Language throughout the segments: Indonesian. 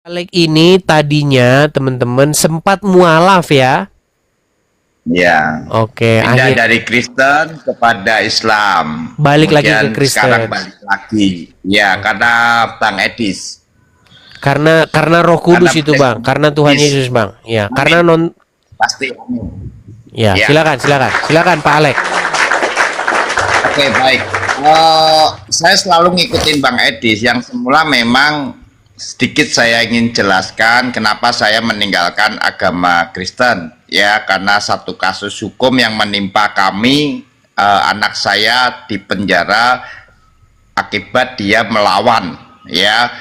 Alek ini tadinya teman-teman sempat mualaf ya. Ya, Oke, pindah akhir dari Kristen kepada Islam. balik lagi ke Kemudian sekarang Kristen. balik lagi. Ya, karena Bang Edis. Karena Roh Karena Kudus itu, Bang. Karena Tuhan Edis. Yesus, Bang. Ya, karena Amin. non Pasti amin. ya, Ya, silakan Pak Alek. oke baik. Saya selalu ngikutin Bang Edis yang semula memang sedikit saya ingin jelaskan kenapa saya meninggalkan agama Kristen. Ya, karena satu kasus hukum yang menimpa kami, anak saya di penjara akibat dia melawan, ya,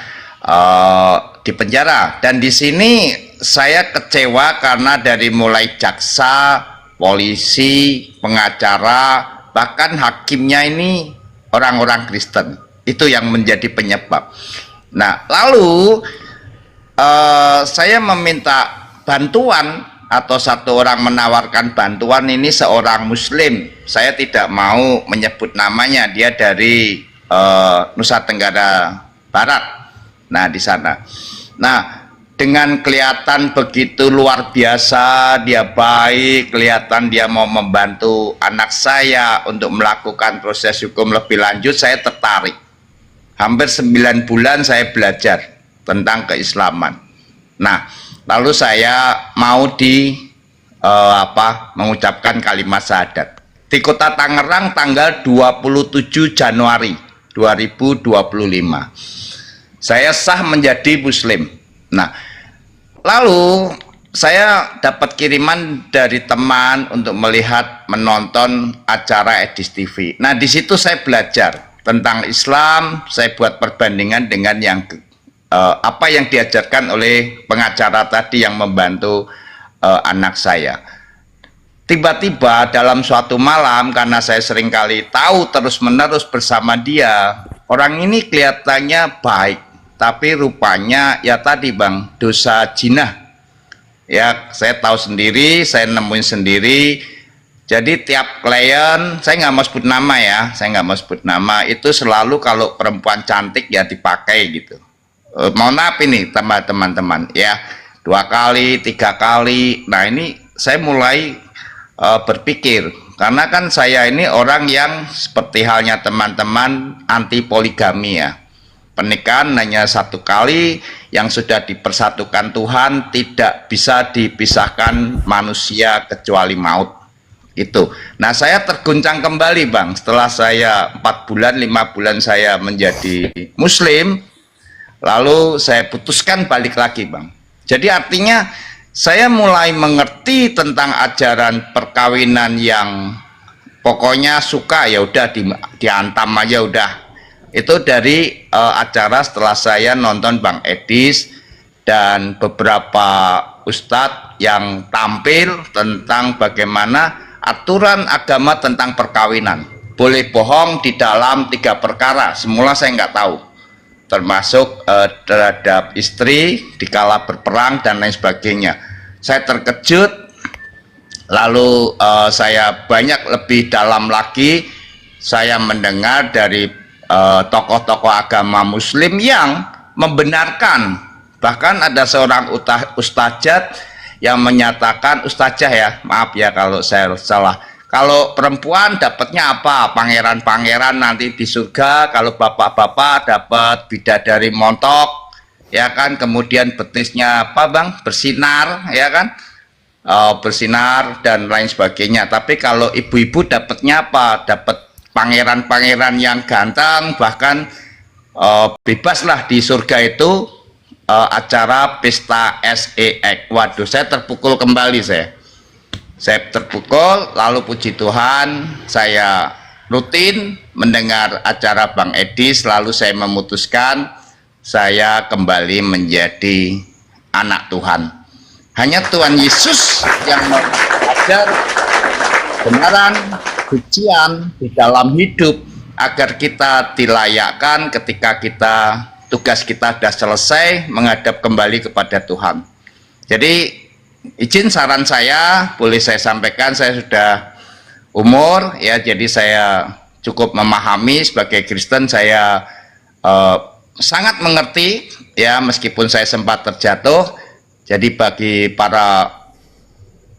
di penjara. Dan di sini saya kecewa karena dari mulai jaksa, polisi, pengacara, bahkan hakimnya ini orang-orang Kristen. Itu yang menjadi penyebab. Nah, lalu saya meminta bantuan atau satu orang menawarkan bantuan, ini seorang Muslim. Saya tidak mau menyebut namanya, dia dari Nusa Tenggara Barat. Nah, di sana. Nah, dengan kelihatan begitu luar biasa, dia baik, kelihatan dia mau membantu anak saya untuk melakukan proses hukum lebih lanjut, saya tertarik. Hampir 9 bulan saya belajar tentang keislaman. Nah, lalu saya mau mengucapkan kalimat syahadat di Kota Tangerang tanggal 27 Januari 2025. Saya sah menjadi Muslim. Nah, lalu saya dapat kiriman dari teman untuk menonton acara Edis TV. Nah, di situ saya belajar tentang Islam. Saya buat perbandingan dengan apa yang diajarkan oleh pengacara tadi yang membantu anak saya. Tiba-tiba dalam suatu malam, karena saya seringkali tahu terus-menerus bersama dia, orang ini kelihatannya baik, tapi rupanya ya tadi Bang, dosa jinah. Ya, saya tahu sendiri, saya nemuin sendiri. Jadi tiap klien, saya nggak mau sebut nama ya, itu selalu kalau perempuan cantik ya dipakai gitu. Mohon maaf ini teman-teman ya, 2 kali, 3 kali. Nah, ini saya mulai berpikir, karena kan saya ini orang yang seperti halnya teman-teman anti poligami ya. Pernikahan hanya 1 kali, yang sudah dipersatukan Tuhan, tidak bisa dipisahkan manusia kecuali maut. Itu. Nah, saya terguncang kembali Bang, setelah saya 4 bulan, 5 bulan saya menjadi Muslim, lalu saya putuskan balik lagi Bang. Jadi artinya saya mulai mengerti tentang ajaran perkawinan yang pokoknya suka ya udah diantam aja udah. Itu dari acara setelah saya nonton Bang Edis dan beberapa ustadz yang tampil tentang bagaimana aturan agama tentang perkawinan. Boleh bohong di dalam 3 perkara. Semula saya nggak tahu, termasuk terhadap istri dikala berperang dan lain sebagainya. Saya terkejut, lalu saya banyak lebih dalam lagi, saya mendengar dari tokoh-tokoh agama Muslim yang membenarkan. Bahkan ada seorang ustazah yang menyatakan, ustazah ya, maaf ya kalau saya salah, kalau perempuan dapatnya apa? Pangeran-pangeran nanti di surga, kalau bapak-bapak dapat bidadari montok, ya kan, kemudian betisnya apa Bang? Bersinar, ya kan? Bersinar dan lain sebagainya. Tapi kalau ibu-ibu dapatnya apa? Dapat pangeran-pangeran yang ganteng, bahkan bebaslah di surga itu. Acara pesta SEX. Waduh, saya terpukul kembali saya terpukul. Lalu puji Tuhan, saya rutin mendengar acara Bang Edis, lalu saya memutuskan saya kembali menjadi anak Tuhan. Hanya Tuhan Yesus yang mengajar kebenaran, sucian di dalam hidup, agar kita dilayakkan ketika tugas kita sudah selesai menghadap kembali kepada Tuhan. Jadi izin saran saya, boleh saya sampaikan, saya sudah umur ya, jadi saya cukup memahami sebagai Kristen, saya sangat mengerti ya, meskipun saya sempat terjatuh. Jadi bagi para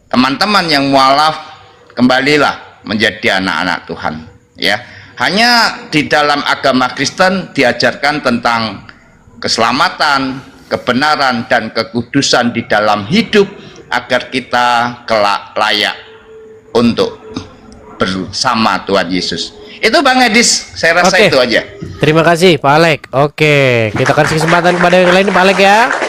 teman-teman yang mualaf, kembalilah menjadi anak-anak Tuhan ya. Hanya di dalam agama Kristen diajarkan tentang keselamatan, kebenaran, dan kekudusan di dalam hidup agar kita kelak layak untuk bersama Tuhan Yesus. Itu Bang Edis, saya rasa Oke. itu aja. Terima kasih Pak Alek. Oke, kita kasih kesempatan kepada yang lain Pak Alek ya.